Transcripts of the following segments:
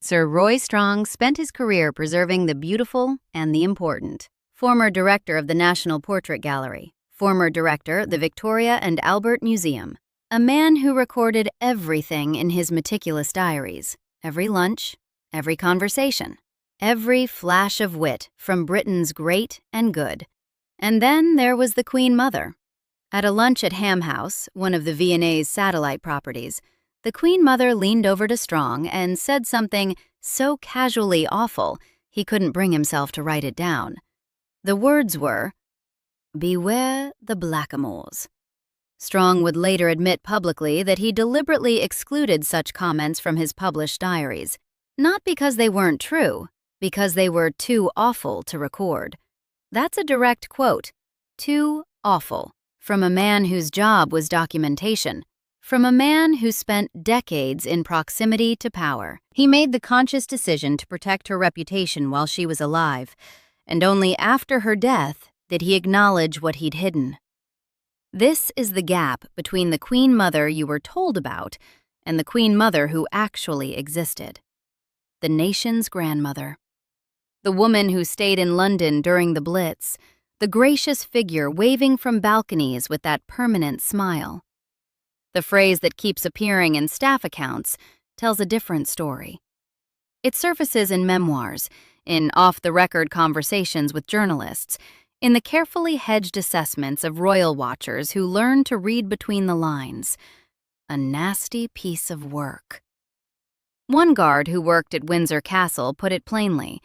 Sir Roy Strong spent his career preserving the beautiful and the important. Former director of the National Portrait Gallery, former director, the Victoria and Albert Museum. A man who recorded everything in his meticulous diaries, every lunch, every conversation, every flash of wit from Britain's great and good. And then there was the Queen Mother. At a lunch at Ham House, one of the V&A's satellite properties, the Queen Mother leaned over to Strong and said something so casually awful he couldn't bring himself to write it down. The words were, "Beware the blackamoors." Strong would later admit publicly that he deliberately excluded such comments from his published diaries, not because they weren't true, because they were too awful to record. That's a direct quote, "too awful," from a man whose job was documentation, from a man who spent decades in proximity to power. He made the conscious decision to protect her reputation while she was alive, and only after her death did he acknowledge what he'd hidden. This is the gap between the Queen Mother you were told about and the Queen Mother who actually existed. The nation's grandmother. The woman who stayed in London during the Blitz, the gracious figure waving from balconies with that permanent smile. The phrase that keeps appearing in staff accounts tells a different story. It surfaces in memoirs, in off-the-record conversations with journalists, in the carefully hedged assessments of royal watchers who learn to read between the lines. A nasty piece of work. One guard who worked at Windsor Castle put it plainly.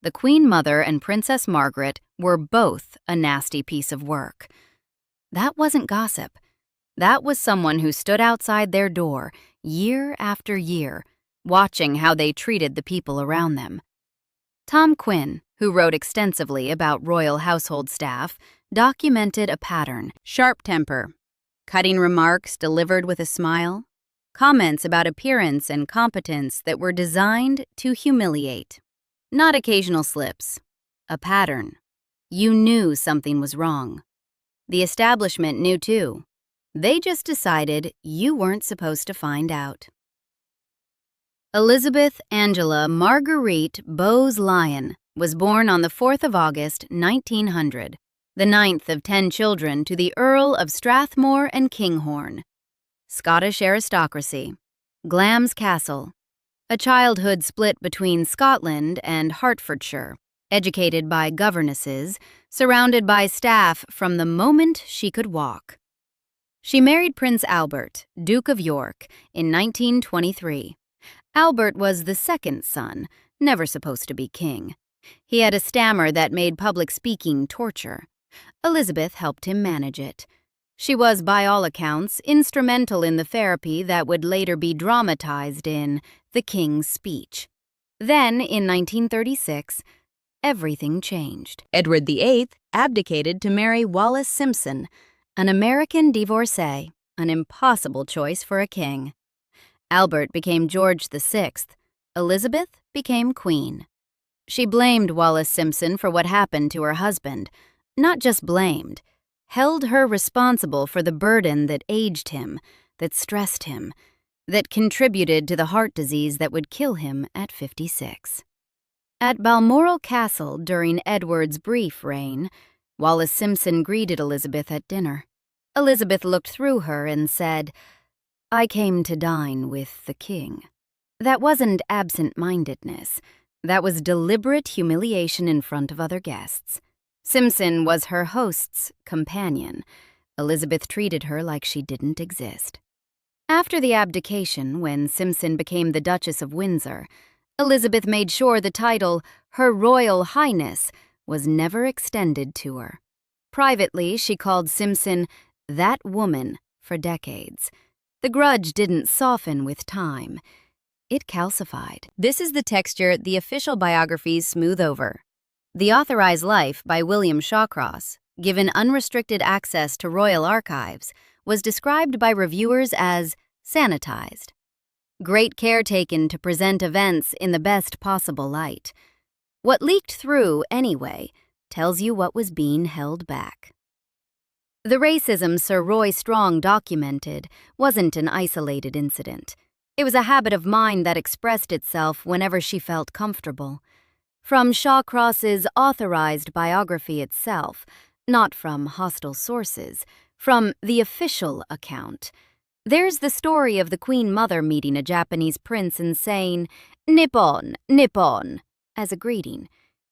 The Queen Mother and Princess Margaret were both a nasty piece of work. That wasn't gossip. That was someone who stood outside their door year after year, watching how they treated the people around them. Tom Quinn, who wrote extensively about royal household staff, documented a pattern: sharp temper, cutting remarks delivered with a smile, comments about appearance and competence that were designed to humiliate. Not occasional slips. A pattern. You knew something was wrong. The establishment knew too. They just decided you weren't supposed to find out. Elizabeth Angela Marguerite Bowes-Lyon was born on the 4th of August, 1900, the 9th of 10 children to the Earl of Strathmore and Kinghorn. Scottish aristocracy. Glamis Castle. A childhood split between Scotland and Hertfordshire, educated by governesses, surrounded by staff from the moment she could walk. She married Prince Albert, Duke of York, in 1923. Albert was the second son, never supposed to be king. He had a stammer that made public speaking torture. Elizabeth helped him manage it. She was, by all accounts, instrumental in the therapy that would later be dramatized in The King's Speech. Then, in 1936, everything changed. Edward VIII abdicated to marry Wallis Simpson, an American divorcee, an impossible choice for a king. Albert became George VI. Elizabeth became queen. She blamed Wallis Simpson for what happened to her husband. Not just blamed, held her responsible for the burden that aged him, that stressed him, that contributed to the heart disease that would kill him at 56. At Balmoral Castle during Edward's brief reign, Wallis Simpson greeted Elizabeth at dinner. Elizabeth looked through her and said, "I came to dine with the king." That wasn't absent-mindedness. That was deliberate humiliation in front of other guests. Simpson was her host's companion. Elizabeth treated her like she didn't exist. After the abdication, when Simpson became the Duchess of Windsor, Elizabeth made sure the title, Her Royal Highness, was never extended to her. Privately, she called Simpson that woman for decades. The grudge didn't soften with time. It calcified. This is the texture the official biographies smooth over. The Authorized Life by William Shawcross, given unrestricted access to royal archives, was described by reviewers as sanitized. Great care taken to present events in the best possible light. What leaked through, anyway, tells you what was being held back. The racism Sir Roy Strong documented wasn't an isolated incident. It was a habit of mind that expressed itself whenever she felt comfortable. From Shawcross's authorized biography itself, not from hostile sources, from the official account. There's the story of the Queen Mother meeting a Japanese prince and saying, "Nippon, Nippon," as a greeting.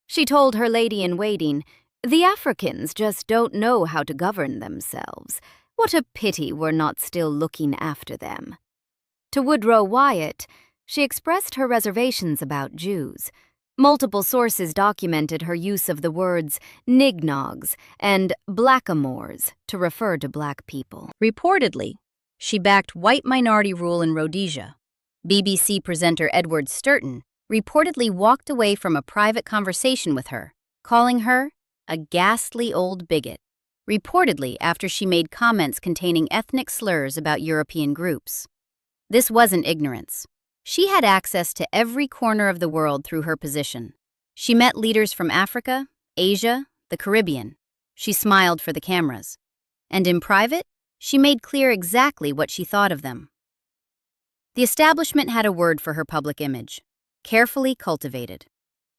She told her lady-in-waiting, "The Africans just don't know how to govern themselves. What a pity we're not still looking after them." To Woodrow Wyatt, she expressed her reservations about Jews. Multiple sources documented her use of the words nignogs and blackamoors to refer to black people. Reportedly, she backed white minority rule in Rhodesia. BBC presenter Edward Sturton reportedly walked away from a private conversation with her, calling her a ghastly old bigot, reportedly after she made comments containing ethnic slurs about European groups. This wasn't ignorance. She had access to every corner of the world through her position. She met leaders from Africa, Asia, the Caribbean. She smiled for the cameras. And in private, she made clear exactly what she thought of them. The establishment had a word for her public image: carefully cultivated.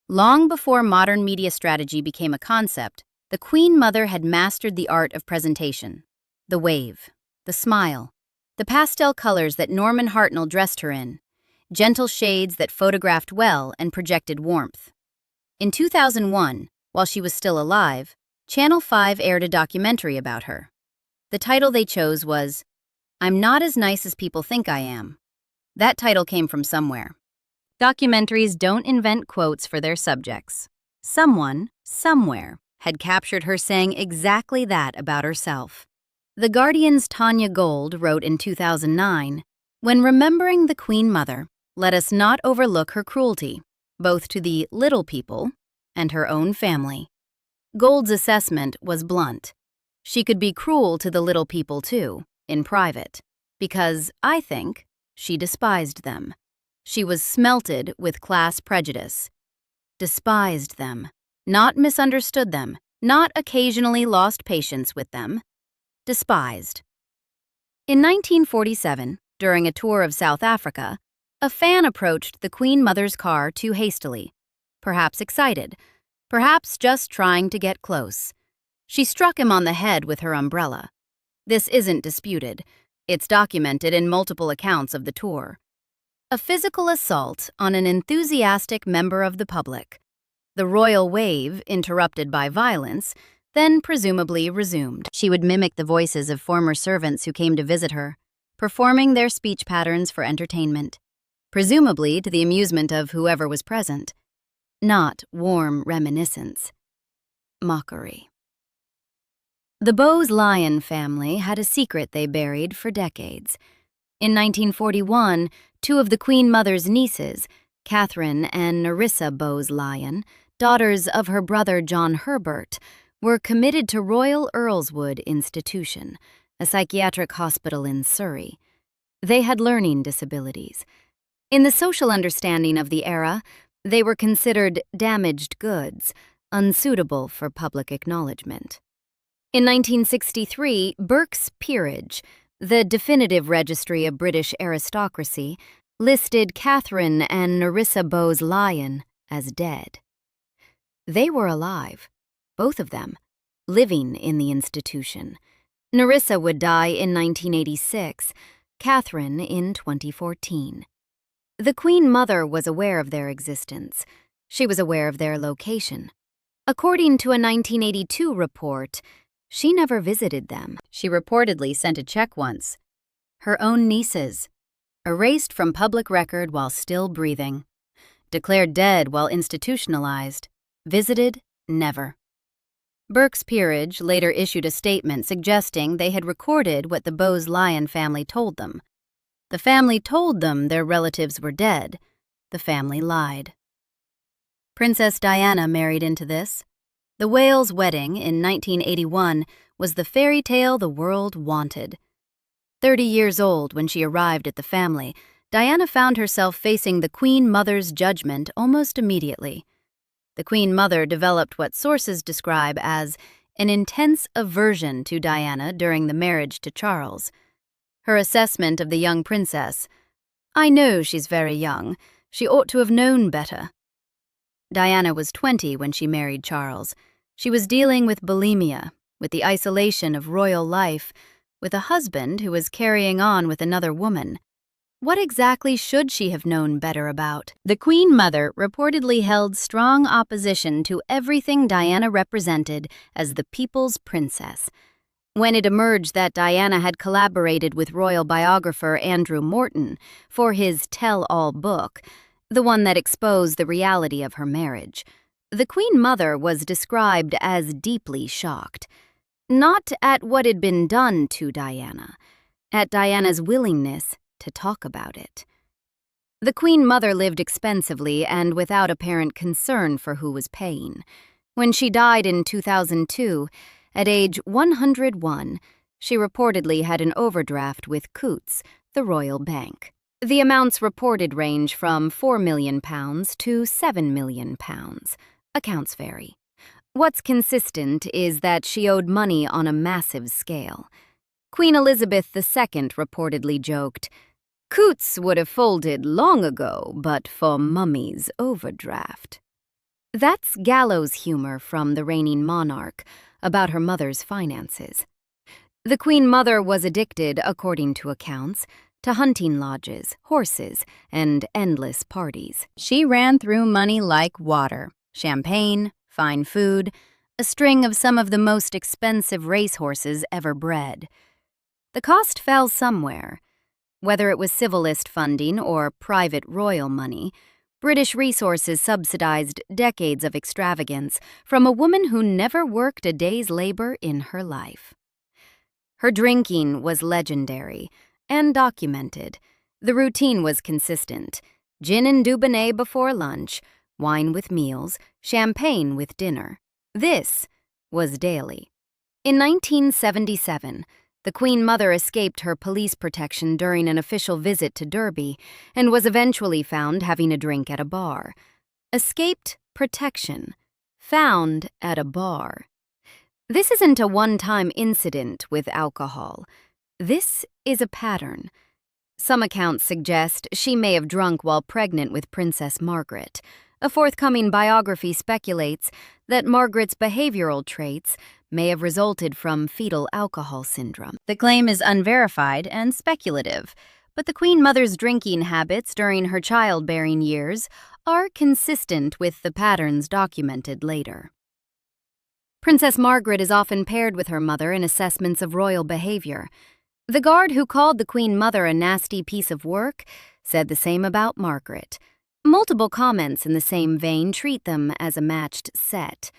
Long before modern media strategy became a concept, the Queen Mother had mastered the art of presentation. The wave, the smile, the pastel colors that Norman Hartnell dressed her in, gentle shades that photographed well and projected warmth. In 2001, while she was still alive, Channel 5 aired a documentary about her. The title they chose was, "I'm Not as Nice as People Think I Am." That title came from somewhere. Documentaries don't invent quotes for their subjects. Someone, somewhere, had captured her saying exactly that about herself. The Guardian's Tanya Gold wrote in 2009, "When remembering the Queen Mother, let us not overlook her cruelty, both to the little people and her own family." Gold's assessment was blunt. She could be cruel to the little people too, in private, because, I think, she despised them. She was smelted with class prejudice. Despised them, not misunderstood them, not occasionally lost patience with them. Despised. In 1947, during a tour of South Africa, a fan approached the Queen Mother's car too hastily, perhaps excited, perhaps just trying to get close. She struck him on the head with her umbrella. This isn't disputed. It's documented in multiple accounts of the tour. A physical assault on an enthusiastic member of the public. The royal wave, interrupted by violence, then presumably resumed. She would mimic the voices of former servants who came to visit her, performing their speech patterns for entertainment, presumably to the amusement of whoever was present. Not warm reminiscence. Mockery. The Bowes-Lyon family had a secret they buried for decades. In 1941, two of the Queen Mother's nieces, Catherine and Nerissa Bowes-Lyon, daughters of her brother John Herbert, were committed to Royal Earlswood Institution, a psychiatric hospital in Surrey. They had learning disabilities. In the social understanding of the era, they were considered damaged goods, unsuitable for public acknowledgement. In 1963, Burke's Peerage, the definitive registry of British aristocracy, listed Catherine and Nerissa Bowes-Lyon as dead. They were alive, both of them, living in the institution. Nerissa would die in 1986, Catherine in 2014. The Queen Mother was aware of their existence. She was aware of their location. According to a 1982 report, she never visited them. She reportedly sent a check once. Her own nieces, erased from public record while still breathing. Declared dead while institutionalized. Visited, never. Burke's Peerage later issued a statement suggesting they had recorded what the Bowes-Lyon family told them. The family told them their relatives were dead. The family lied. Princess Diana married into this. The Wales wedding in 1981 was the fairy tale the world wanted. 30 years old when she arrived at the family, Diana found herself facing the Queen Mother's judgment almost immediately. The Queen Mother developed what sources describe as an intense aversion to Diana during the marriage to Charles. Her assessment of the young princess: "I know she's very young. She ought to have known better." Diana was 20 when she married Charles. She was dealing with bulimia, with the isolation of royal life, with a husband who was carrying on with another woman. What exactly should she have known better about? The Queen Mother reportedly held strong opposition to everything Diana represented as the people's princess. When it emerged that Diana had collaborated with royal biographer Andrew Morton for his tell-all book, the one that exposed the reality of her marriage, the Queen Mother was described as deeply shocked. Not at what had been done to Diana, at Diana's willingness to talk about it. The Queen Mother lived expensively and without apparent concern for who was paying. When she died in 2002, at age 101, she reportedly had an overdraft with Coutts, the royal bank. The amounts reported range from £4 million to £7 million. Accounts vary. What's consistent is that she owed money on a massive scale. Queen Elizabeth II reportedly joked, "Coutts would have folded long ago, but for Mummy's overdraft." That's gallows humor from the reigning monarch about her mother's finances. The Queen Mother was addicted, according to accounts, to hunting lodges, horses, and endless parties. She ran through money like water: champagne, fine food, a string of some of the most expensive racehorses ever bred. The cost fell somewhere. Whether it was civilist funding or private royal money, British resources subsidized decades of extravagance from a woman who never worked a day's labor in her life. Her drinking was legendary and documented. The routine was consistent: gin and Dubonnet before lunch, wine with meals, champagne with dinner. This was daily. In 1977, the Queen Mother escaped her police protection during an official visit to Derby and was eventually found having a drink at a bar. Escaped protection. Found at a bar. This isn't a one-time incident with alcohol. This is a pattern. Some accounts suggest she may have drunk while pregnant with Princess Margaret. A forthcoming biography speculates that Margaret's behavioral traits may have resulted from fetal alcohol syndrome. The claim is unverified and speculative, but the Queen Mother's drinking habits during her childbearing years are consistent with the patterns documented later. Princess Margaret is often paired with her mother in assessments of royal behavior. The guard who called the Queen Mother a nasty piece of work said the same about Margaret. Multiple comments in the same vein treat them as a matched set.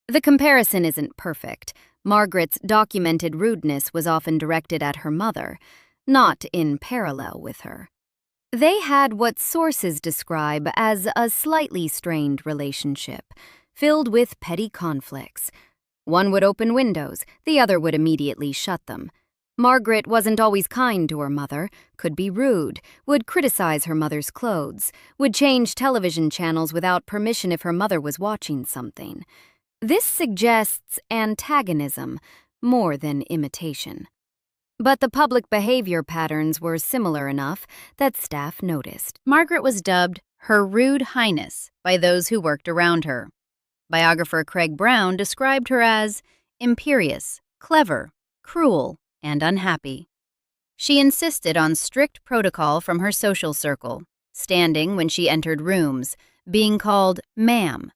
The comparison isn't perfect. Margaret's documented rudeness was often directed at her mother, not in parallel with her. They had what sources describe as a slightly strained relationship, filled with petty conflicts. One would open windows, the other would immediately shut them. Margaret wasn't always kind to her mother, could be rude, would criticize her mother's clothes, would change television channels without permission if her mother was watching something. This suggests antagonism more than imitation. But the public behavior patterns were similar enough that staff noticed. Margaret was dubbed Her Rude Highness by those who worked around her. Biographer Craig Brown described her as imperious, clever, cruel, and unhappy. She insisted on strict protocol from her social circle, standing when she entered rooms, being called ma'am.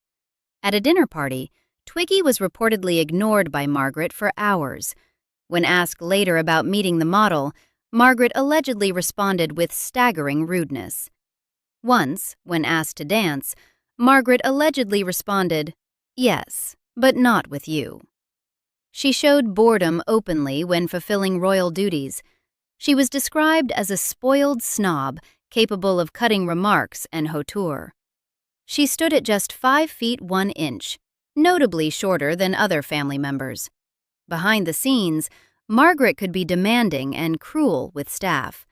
At a dinner party, Twiggy was reportedly ignored by Margaret for hours. When asked later about meeting the model, Margaret allegedly responded with staggering rudeness. Once, when asked to dance, Margaret allegedly responded, "Yes, but not with you." She showed boredom openly when fulfilling royal duties. She was described as a spoiled snob capable of cutting remarks and hauteur. She stood at just 5 feet 1 inch, notably shorter than other family members. Behind the scenes, Margaret could be demanding and cruel with staff,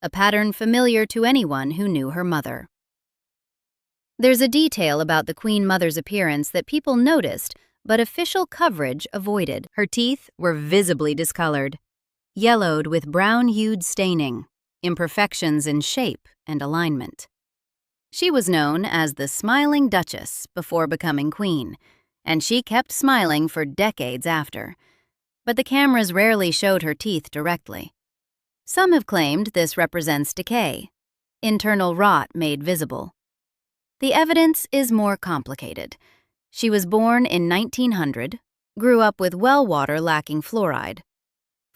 a pattern familiar to anyone who knew her mother. There's a detail about the Queen Mother's appearance that people noticed, but official coverage avoided. Her teeth were visibly discolored, yellowed with brown-hued staining. imperfections in shape and alignment. She was known as the Smiling Duchess before becoming queen, and she kept smiling for decades after. But the cameras rarely showed her teeth directly. Some have claimed this represents decay, internal rot made visible. The evidence is more complicated. She was born in 1900, grew up with well water lacking fluoride.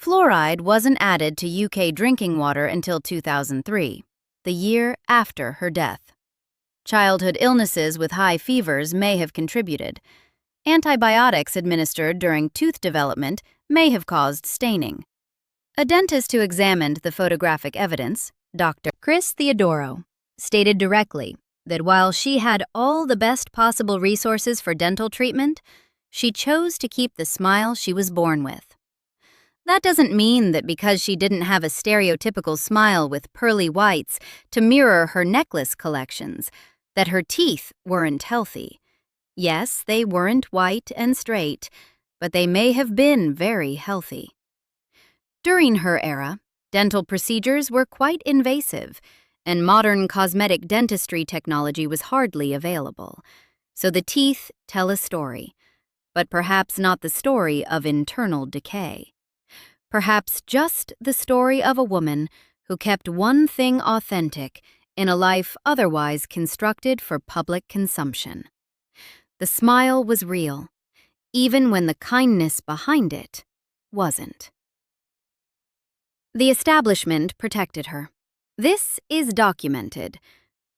Fluoride wasn't added to UK drinking water until 2003, the year after her death. Childhood illnesses with high fevers may have contributed. Antibiotics administered during tooth development may have caused staining. A dentist who examined the photographic evidence, Dr. Chris Theodoro, stated directly that while she had all the best possible resources for dental treatment, she chose to keep the smile she was born with. That doesn't mean that because she didn't have a stereotypical smile with pearly whites to mirror her necklace collections, that her teeth weren't healthy. Yes, they weren't white and straight, but they may have been very healthy. During her era, dental procedures were quite invasive, and modern cosmetic dentistry technology was hardly available. So the teeth tell a story, but perhaps not the story of internal decay. Perhaps just the story of a woman who kept one thing authentic in a life otherwise constructed for public consumption. The smile was real, even when the kindness behind it wasn't. The establishment protected her. This is documented.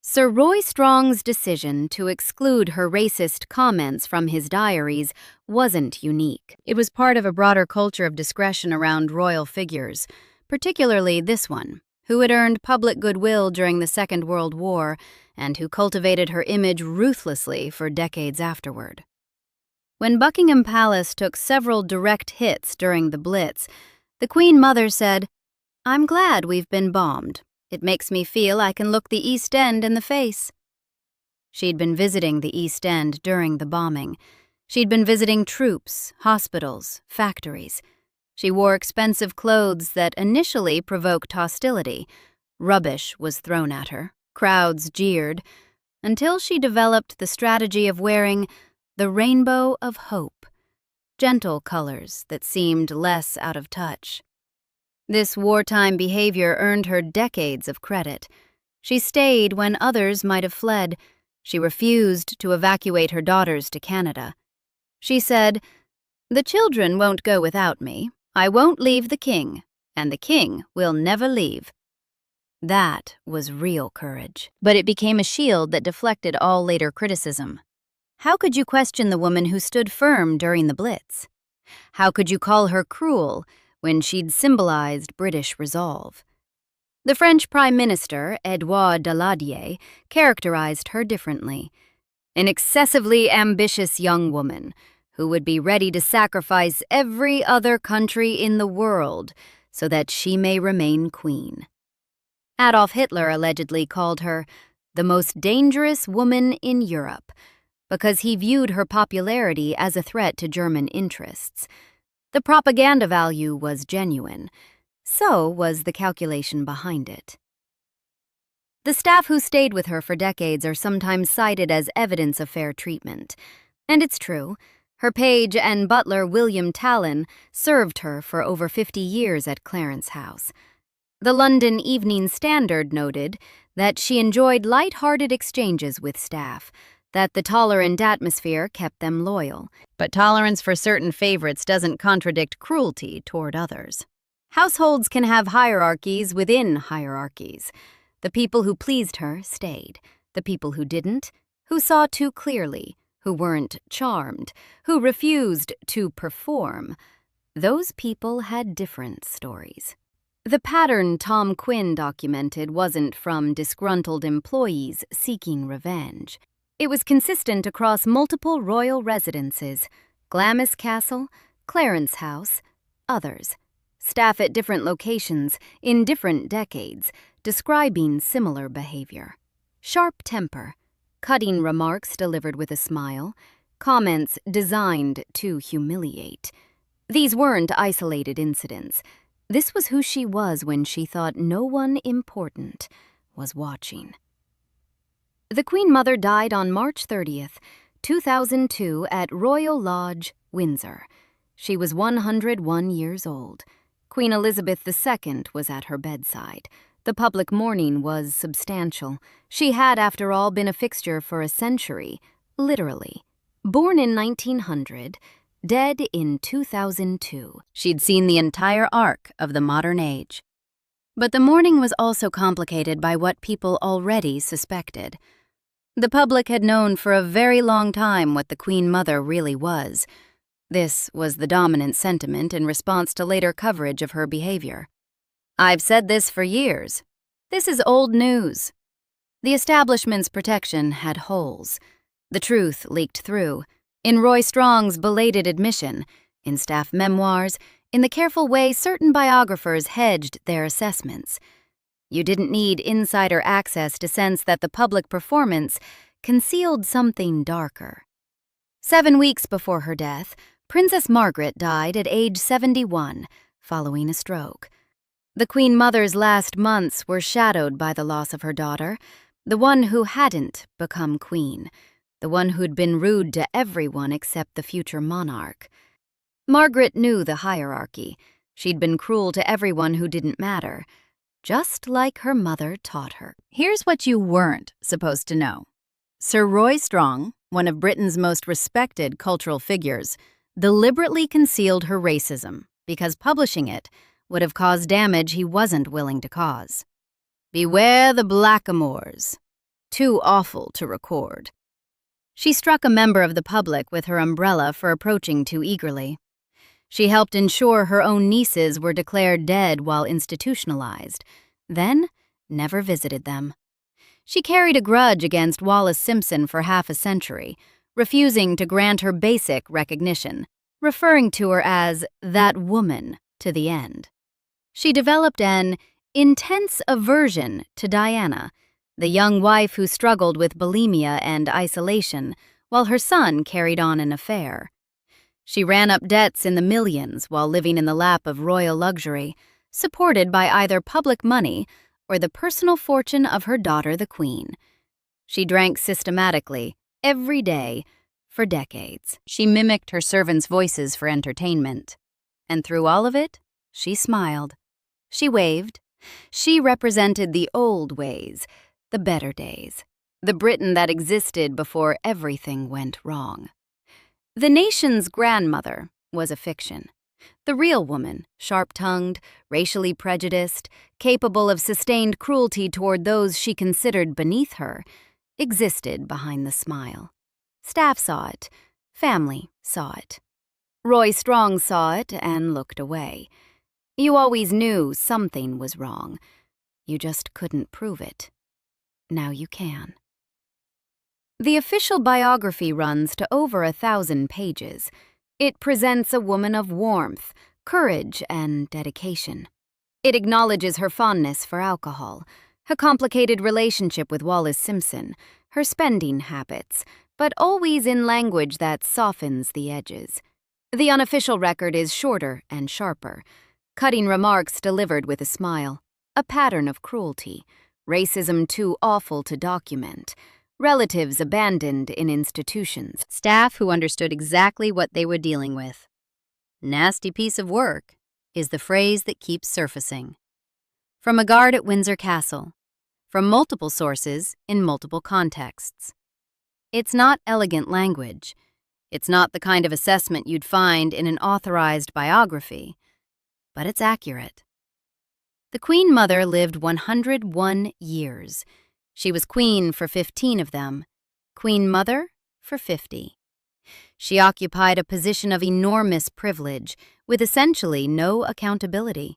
Sir Roy Strong's decision to exclude her racist comments from his diaries wasn't unique. It was part of a broader culture of discretion around royal figures, particularly this one, who had earned public goodwill during the Second World War and who cultivated her image ruthlessly for decades afterward. When Buckingham Palace took several direct hits during the Blitz, the Queen Mother said, "I'm glad we've been bombed. It makes me feel I can look the East End in the face." She'd been visiting the East End during the bombing. She'd been visiting troops, hospitals, factories. She wore expensive clothes that initially provoked hostility. Rubbish was thrown at her. Crowds jeered, until she developed the strategy of wearing the rainbow of hope, gentle colors that seemed less out of touch. This wartime behavior earned her decades of credit. She stayed when others might have fled. She refused to evacuate her daughters to Canada. She said, "The children won't go without me. I won't leave the king, and the king will never leave." That was real courage. But it became a shield that deflected all later criticism. How could you question the woman who stood firm during the Blitz? How could you call her cruel when she'd symbolized British resolve? The French Prime Minister, Edouard Daladier, characterized her differently. An excessively ambitious young woman who would be ready to sacrifice every other country in the world so that she may remain queen. Adolf Hitler allegedly called her the most dangerous woman in Europe because he viewed her popularity as a threat to German interests. The propaganda value was genuine. So was the calculation behind it. The staff who stayed with her for decades are sometimes cited as evidence of fair treatment. And it's true. Her page and butler William Tallon served her for over 50 years at Clarence House. The London Evening Standard noted that she enjoyed light-hearted exchanges with staff, that the tolerant atmosphere kept them loyal. But tolerance for certain favorites doesn't contradict cruelty toward others. Households can have hierarchies within hierarchies. The people who pleased her stayed. The people who didn't, who saw too clearly, who weren't charmed, who refused to perform, those people had different stories. The pattern Tom Quinn documented wasn't from disgruntled employees seeking revenge. It was consistent across multiple royal residences, Glamis Castle, Clarence House, others. Staff at different locations, in different decades, describing similar behavior. Sharp temper, cutting remarks delivered with a smile, comments designed to humiliate. These weren't isolated incidents. This was who she was when she thought no one important was watching. The Queen Mother died on March 30th, 2002 at Royal Lodge, Windsor. She was 101 years old. Queen Elizabeth II was at her bedside. The public mourning was substantial. She had, after all, been a fixture for a century, literally. Born in 1900, dead in 2002. She'd seen the entire arc of the modern age. But the mourning was also complicated by what people already suspected. The public had known for a very long time what the Queen Mother really was. This was the dominant sentiment in response to later coverage of her behavior. "I've said this for years. This is old news." The establishment's protection had holes. The truth leaked through, in Roy Strong's belated admission, in staff memoirs, in the careful way certain biographers hedged their assessments. You didn't need insider access to sense that the public performance concealed something darker. 7 weeks before her death, Princess Margaret died at age 71, following a stroke. The Queen Mother's last months were shadowed by the loss of her daughter, the one who hadn't become queen, the one who'd been rude to everyone except the future monarch. Margaret knew the hierarchy. She'd been cruel to everyone who didn't matter, just like her mother taught her. Here's what you weren't supposed to know. Sir Roy Strong, one of Britain's most respected cultural figures, deliberately concealed her racism because publishing it would have caused damage he wasn't willing to cause. Beware the blackamoors. Too awful to record. She struck a member of the public with her umbrella for approaching too eagerly. She helped ensure her own nieces were declared dead while institutionalized, then never visited them. She carried a grudge against Wallis Simpson for half a century, refusing to grant her basic recognition, referring to her as that woman to the end. She developed an intense aversion to Diana, the young wife who struggled with bulimia and isolation while her son carried on an affair. She ran up debts in the millions while living in the lap of royal luxury, supported by either public money or the personal fortune of her daughter, the Queen. She drank systematically, every day, for decades. She mimicked her servants' voices for entertainment. And through all of it, she smiled. She waved. She represented the old ways, the better days, the Britain that existed before everything went wrong. The nation's grandmother was a fiction. The real woman, sharp-tongued, racially prejudiced, capable of sustained cruelty toward those she considered beneath her, existed behind the smile. Staff saw it. Family saw it. Roy Strong saw it and looked away. You always knew something was wrong. You just couldn't prove it. Now you can. The official biography runs to over 1,000 pages. It presents a woman of warmth, courage, and dedication. It acknowledges her fondness for alcohol, her complicated relationship with Wallis Simpson, her spending habits, but always in language that softens the edges. The unofficial record is shorter and sharper, cutting remarks delivered with a smile, a pattern of cruelty, racism too awful to document, relatives abandoned in institutions, staff who understood exactly what they were dealing with. "Nasty piece of work" is the phrase that keeps surfacing. From a guard at Windsor Castle, from multiple sources in multiple contexts. It's not elegant language. It's not the kind of assessment you'd find in an authorized biography, but it's accurate. The Queen Mother lived 101 years. She was queen for 15 of them, Queen Mother for 50. She occupied a position of enormous privilege with essentially no accountability.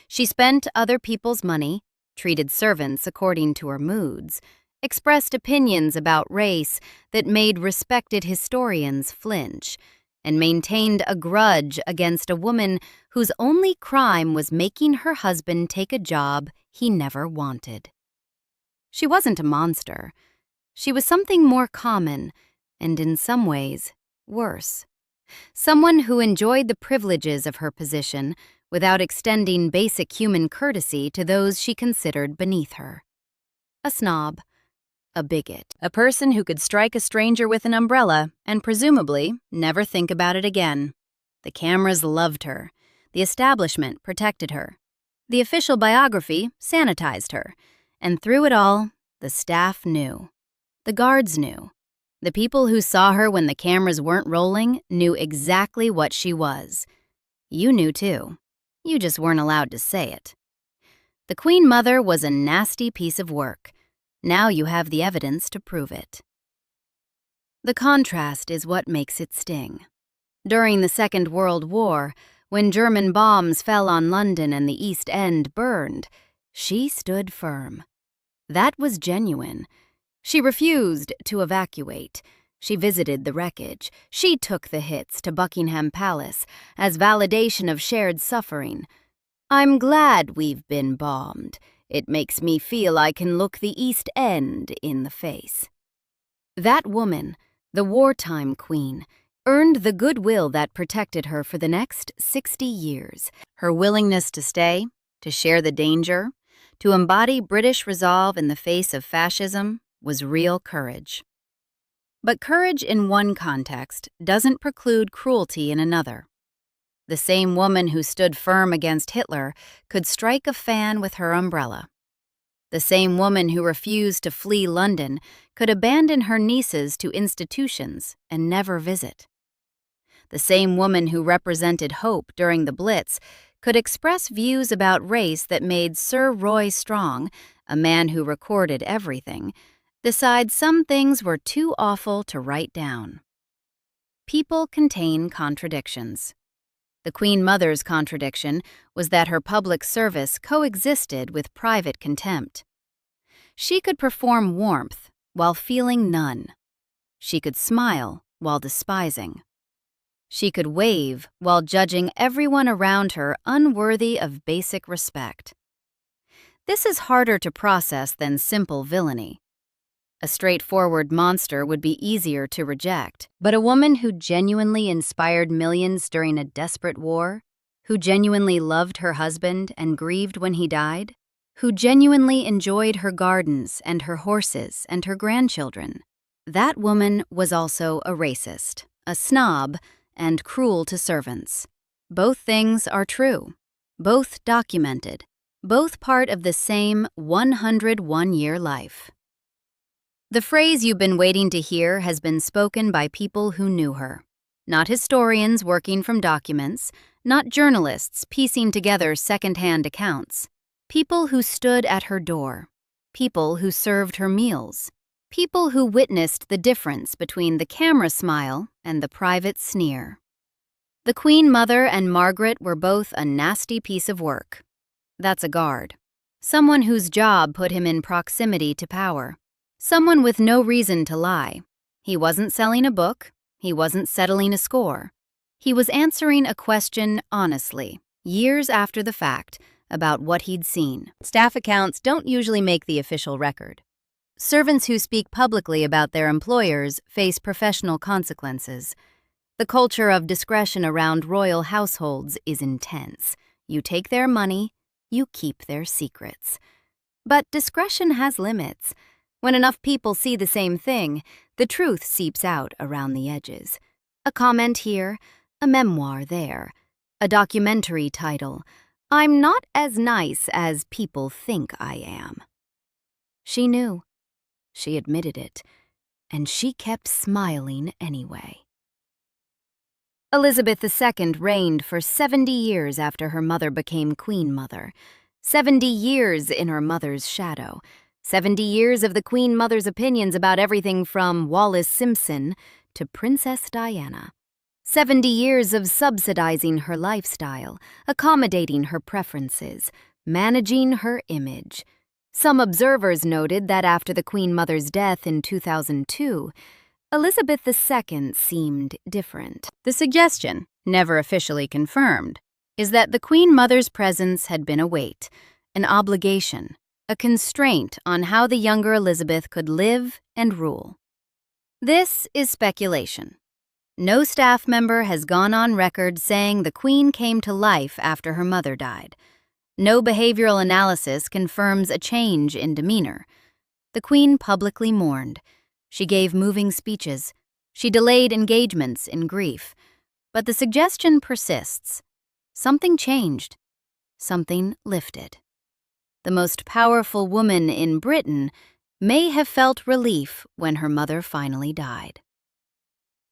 She spent other people's money, treated servants according to her moods, expressed opinions about race that made respected historians flinch, and maintained a grudge against a woman whose only crime was making her husband take a job he never wanted. She wasn't a monster. She was something more common, and in some ways, worse. Someone who enjoyed the privileges of her position without extending basic human courtesy to those she considered beneath her. A snob, a bigot, a person who could strike a stranger with an umbrella and presumably never think about it again. The cameras loved her. The establishment protected her. The official biography sanitized her. And through it all, the staff knew. The guards knew. The people who saw her when the cameras weren't rolling knew exactly what she was. You knew too. You just weren't allowed to say it. The Queen Mother was a nasty piece of work. Now you have the evidence to prove it. The contrast is what makes it sting. During the Second World War, when German bombs fell on London and the East End burned, she stood firm. That was genuine. She refused to evacuate. She visited the wreckage. She took the hits to Buckingham Palace as validation of shared suffering. I'm glad we've been bombed. It makes me feel I can look the East End in the face. That woman, the wartime queen, earned the goodwill that protected her for the next 60 years. Her willingness to stay, to share the danger, to embody British resolve in the face of fascism was real courage. But courage in one context doesn't preclude cruelty in another. The same woman who stood firm against Hitler could strike a fan with her umbrella. The same woman who refused to flee London could abandon her nieces to institutions and never visit. The same woman who represented hope during the Blitz could express views about race that made Sir Roy Strong, a man who recorded everything, decide some things were too awful to write down. People contain contradictions. The Queen Mother's contradiction was that her public service coexisted with private contempt. She could perform warmth while feeling none. She could smile while despising. She could wave while judging everyone around her unworthy of basic respect. This is harder to process than simple villainy. A straightforward monster would be easier to reject, but a woman who genuinely inspired millions during a desperate war, who genuinely loved her husband and grieved when he died, who genuinely enjoyed her gardens and her horses and her grandchildren, that woman was also a racist, a snob, and cruel to servants. Both things are true, both documented, both part of the same 101-year life. The phrase you've been waiting to hear has been spoken by people who knew her. Not historians working from documents, not journalists piecing together second-hand accounts. People who stood at her door. People who served her meals. People who witnessed the difference between the camera smile and the private sneer. The Queen Mother and Margaret were both a nasty piece of work. That's a guard. Someone whose job put him in proximity to power. Someone with no reason to lie. He wasn't selling a book. He wasn't settling a score. He was answering a question honestly, years after the fact, about what he'd seen. Staff accounts don't usually make the official record. Servants who speak publicly about their employers face professional consequences. The culture of discretion around royal households is intense. You take their money, you keep their secrets. But discretion has limits. When enough people see the same thing, the truth seeps out around the edges. A comment here, a memoir there, a documentary title. I'm not as nice as people think I am. She knew. She admitted it. And she kept smiling anyway. Elizabeth II reigned for 70 years after her mother became Queen Mother. 70 years in her mother's shadow. 70 years of the Queen Mother's opinions about everything from Wallis Simpson to Princess Diana. 70 years of subsidizing her lifestyle, accommodating her preferences, managing her image. Some observers noted that after the Queen Mother's death in 2002, Elizabeth II seemed different. The suggestion, never officially confirmed, is that the Queen Mother's presence had been a weight, an obligation, a constraint on how the younger Elizabeth could live and rule. This is speculation. No staff member has gone on record saying the Queen came to life after her mother died. No behavioral analysis confirms a change in demeanor. The Queen publicly mourned. She gave moving speeches. She delayed engagements in grief. But the suggestion persists. Something changed. Something lifted. The most powerful woman in Britain may have felt relief when her mother finally died.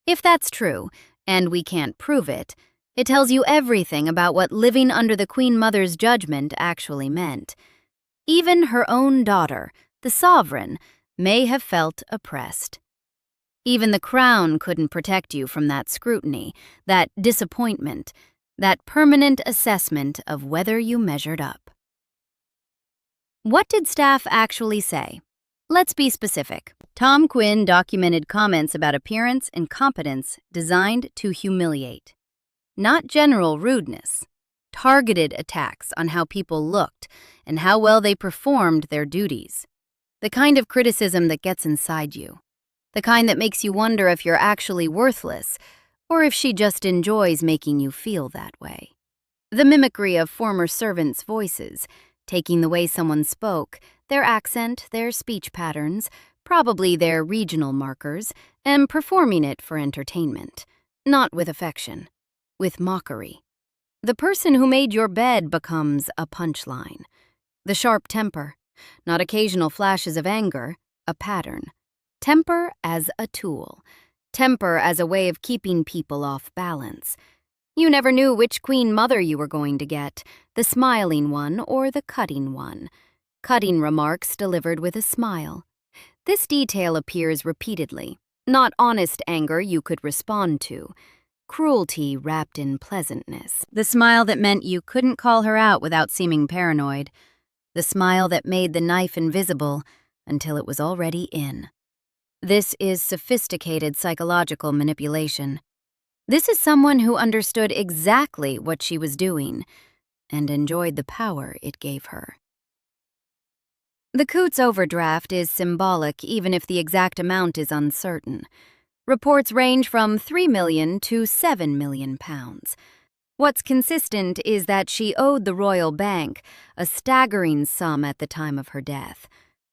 If that's true, and we can't prove it, it tells you everything about what living under the Queen Mother's judgment actually meant. Even her own daughter, the sovereign, may have felt oppressed. Even the crown couldn't protect you from that scrutiny, that disappointment, that permanent assessment of whether you measured up. What did staff actually say? Let's be specific. Tom Quinn documented comments about appearance and competence designed to humiliate. Not general rudeness. Targeted attacks on how people looked and how well they performed their duties. The kind of criticism that gets inside you. The kind that makes you wonder if you're actually worthless, or if she just enjoys making you feel that way. The mimicry of former servants' voices, taking the way someone spoke, their accent, their speech patterns, probably their regional markers, and performing it for entertainment, not with affection, with mockery. The person who made your bed becomes a punchline. The sharp temper, not occasional flashes of anger, a pattern. Temper as a tool. Temper as a way of keeping people off balance. You never knew which Queen Mother you were going to get, the smiling one or the cutting one. Cutting remarks delivered with a smile. This detail appears repeatedly, not honest anger you could respond to. Cruelty wrapped in pleasantness. The smile that meant you couldn't call her out without seeming paranoid. The smile that made the knife invisible until it was already in. This is sophisticated psychological manipulation. This is someone who understood exactly what she was doing and enjoyed the power it gave her. The Coutts overdraft is symbolic even if the exact amount is uncertain. Reports range from £3 million to £7 million. What's consistent is that she owed the royal bank a staggering sum at the time of her death.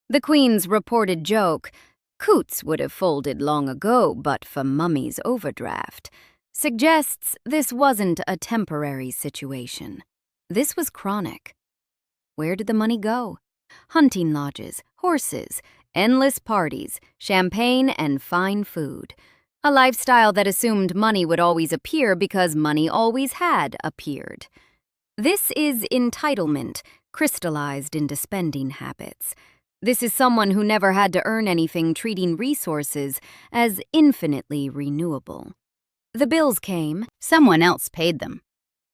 The Queen's reported joke, "Coutts would have folded long ago but for Mummy's overdraft," suggests this wasn't a temporary situation. This was chronic. Where did the money go? Hunting lodges, horses, endless parties, champagne, and fine food. A lifestyle that assumed money would always appear because money always had appeared. This is entitlement, crystallized into spending habits. This is someone who never had to earn anything, treating resources as infinitely renewable. The bills came, someone else paid them.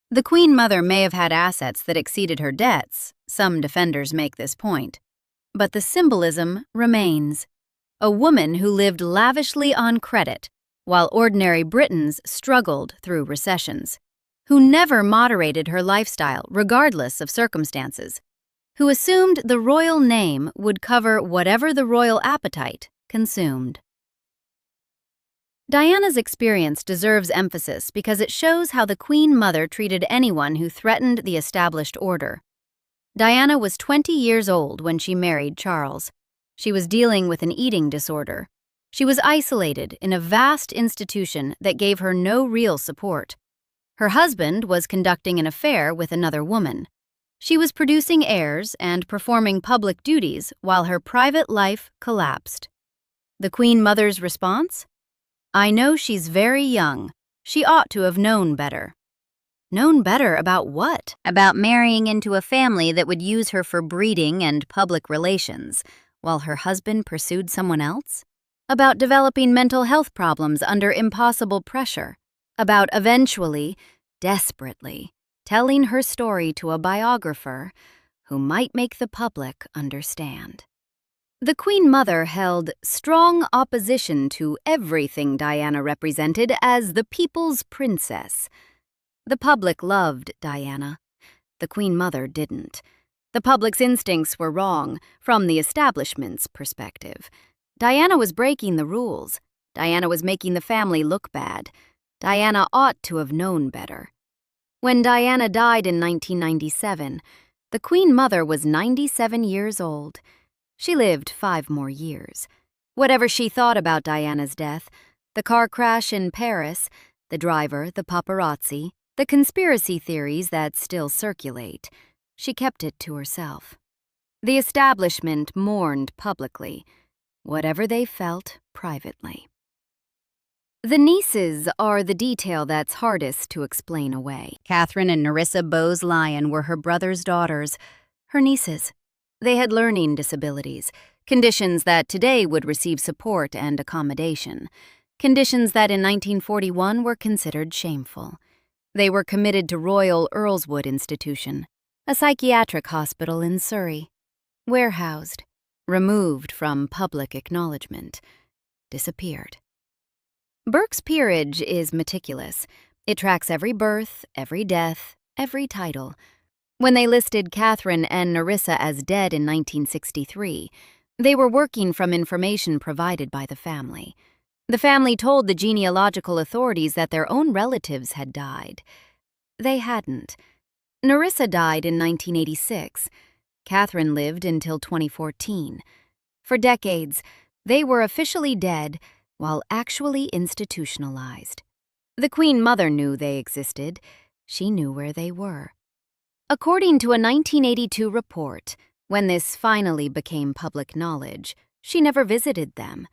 The Queen Mother may have had assets that exceeded her debts, some defenders make this point. But the symbolism remains. A woman who lived lavishly on credit, while ordinary Britons struggled through recessions. Who never moderated her lifestyle regardless of circumstances. Who assumed the royal name would cover whatever the royal appetite consumed. Diana's experience deserves emphasis because it shows how the Queen Mother treated anyone who threatened the established order. Diana was 20 years old when she married Charles. She was dealing with an eating disorder. She was isolated in a vast institution that gave her no real support. Her husband was conducting an affair with another woman. She was producing heirs and performing public duties while her private life collapsed. The Queen Mother's response? "I know she's very young. She ought to have known better." Known better about what? About marrying into a family that would use her for breeding and public relations, while her husband pursued someone else? About developing mental health problems under impossible pressure? About eventually, desperately, telling her story to a biographer who might make the public understand. The Queen Mother held strong opposition to everything Diana represented as the people's princess. The public loved Diana. The Queen Mother didn't. The public's instincts were wrong from the establishment's perspective. Diana was breaking the rules. Diana was making the family look bad. Diana ought to have known better. When Diana died in 1997, the Queen Mother was 97 years old. She lived 5 more years. Whatever she thought about Diana's death, the car crash in Paris, the driver, the paparazzi, the conspiracy theories that still circulate, she kept it to herself. The establishment mourned publicly, whatever they felt privately. The nieces are the detail that's hardest to explain away. Catherine and Nerissa Bowes-Lyon were her brother's daughters, her nieces. They had learning disabilities, conditions that today would receive support and accommodation, conditions that in 1941 were considered shameful. They were committed to Royal Earlswood Institution, a psychiatric hospital in Surrey, warehoused, removed from public acknowledgement, disappeared. Burke's peerage is meticulous. It tracks every birth, every death, every title. When they listed Catherine and Nerissa as dead in 1963, they were working from information provided by the family. The family told the genealogical authorities that their own relatives had died. They hadn't. Nerissa died in 1986. Catherine lived until 2014. For decades, they were officially dead while actually institutionalized. The Queen Mother knew they existed. She knew where they were. According to a 1982 report, when this finally became public knowledge, she never visited them.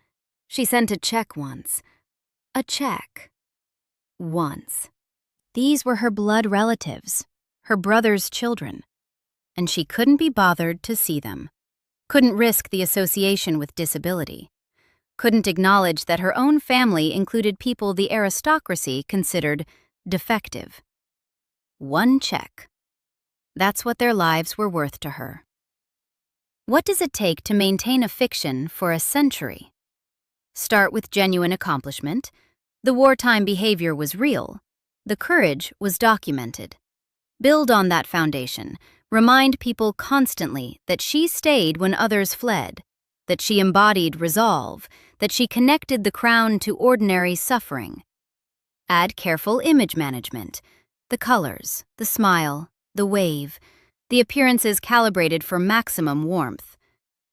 She sent a check once. A check. Once. These were her blood relatives, her brother's children, and she couldn't be bothered to see them. Couldn't risk the association with disability. Couldn't acknowledge that her own family included people the aristocracy considered defective. One check. That's what their lives were worth to her. What does it take to maintain a fiction for a century? Start with genuine accomplishment. The wartime behavior was real. The courage was documented. Build on that foundation. Remind people constantly that she stayed when others fled, that she embodied resolve, that she connected the crown to ordinary suffering. Add careful image management. The colors, the smile, the wave, the appearances calibrated for maximum warmth.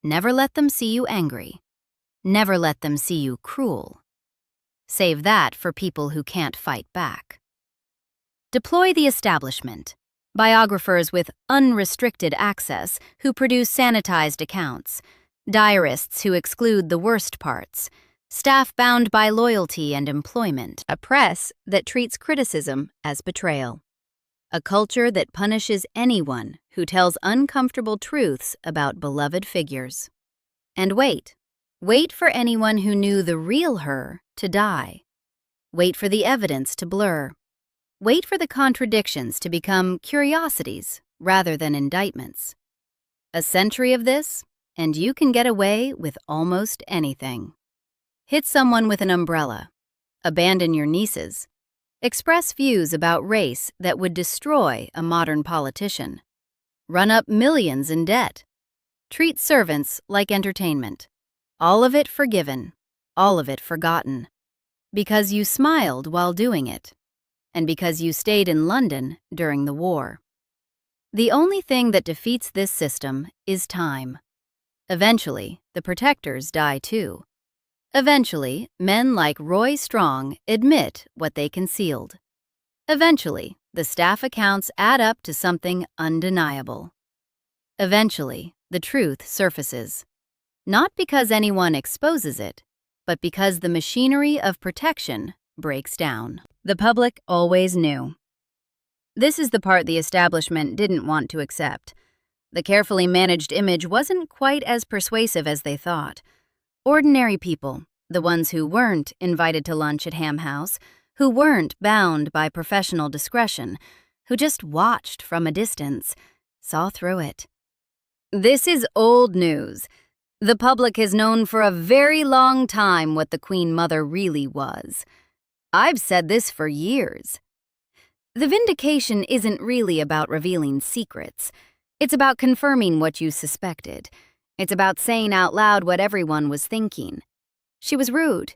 Never let them see you angry. Never let them see you cruel. Save that for people who can't fight back. Deploy the establishment. Biographers with unrestricted access who produce sanitized accounts. Diarists who exclude the worst parts. Staff bound by loyalty and employment. A press that treats criticism as betrayal. A culture that punishes anyone who tells uncomfortable truths about beloved figures. And wait. Wait for anyone who knew the real her to die. Wait for the evidence to blur. Wait for the contradictions to become curiosities rather than indictments. A century of this, and you can get away with almost anything. Hit someone with an umbrella. Abandon your nieces. Express views about race that would destroy a modern politician. Run up millions in debt. Treat servants like entertainment. All of it forgiven, all of it forgotten. Because you smiled while doing it, and because you stayed in London during the war. The only thing that defeats this system is time. Eventually, the protectors die too. Eventually, men like Roy Strong admit what they concealed. Eventually, the staff accounts add up to something undeniable. Eventually, the truth surfaces. Not because anyone exposes it, but because the machinery of protection breaks down. The public always knew. This is the part the establishment didn't want to accept. The carefully managed image wasn't quite as persuasive as they thought. Ordinary people, the ones who weren't invited to lunch at Ham House, who weren't bound by professional discretion, who just watched from a distance, saw through it. This is old news. The public has known for a very long time what the Queen Mother really was. I've said this for years. The vindication isn't really about revealing secrets. It's about confirming what you suspected. It's about saying out loud what everyone was thinking. She was rude.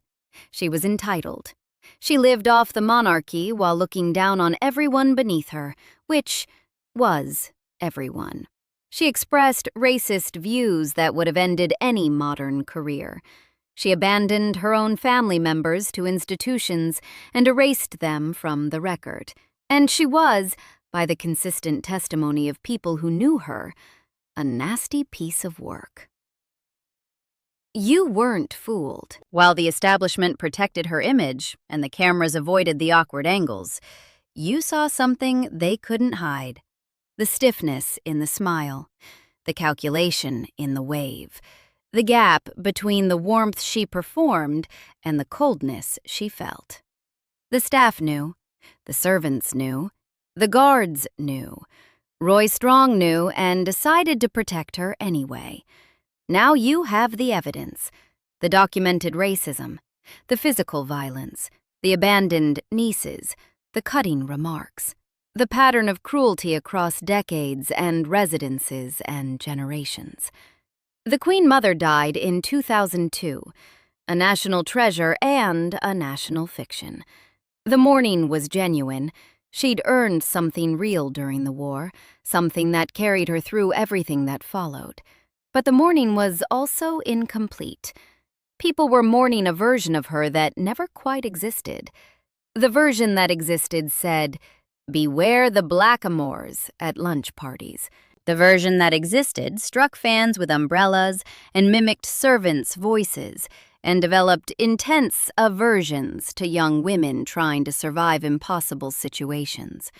She was entitled. She lived off the monarchy while looking down on everyone beneath her, which was everyone. She expressed racist views that would have ended any modern career. She abandoned her own family members to institutions and erased them from the record. And she was, by the consistent testimony of people who knew her, a nasty piece of work. You weren't fooled. While the establishment protected her image and the cameras avoided the awkward angles, you saw something they couldn't hide. The stiffness in the smile, the calculation in the wave, the gap between the warmth she performed and the coldness she felt. The staff knew, the servants knew, the guards knew. Roy Strong knew and decided to protect her anyway. Now you have the evidence, the documented racism, the physical violence, the abandoned nieces, the cutting remarks, the pattern of cruelty across decades and residences and generations. The Queen Mother died in 2002, a national treasure and a national fiction. The mourning was genuine. She'd earned something real during the war, something that carried her through everything that followed. But the mourning was also incomplete. People were mourning a version of her that never quite existed. The version that existed said, "Beware the blackamoors" at lunch parties. The version that existed struck fans with umbrellas and mimicked servants' voices and developed intense aversions to young women trying to survive impossible situations.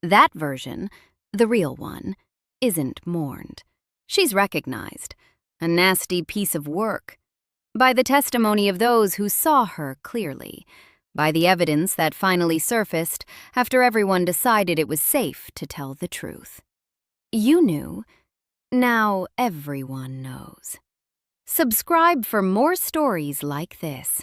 That version, the real one, isn't mourned. She's recognized, a nasty piece of work, by the testimony of those who saw her clearly, by the evidence that finally surfaced after everyone decided it was safe to tell the truth. You knew. Now everyone knows. Subscribe for more stories like this.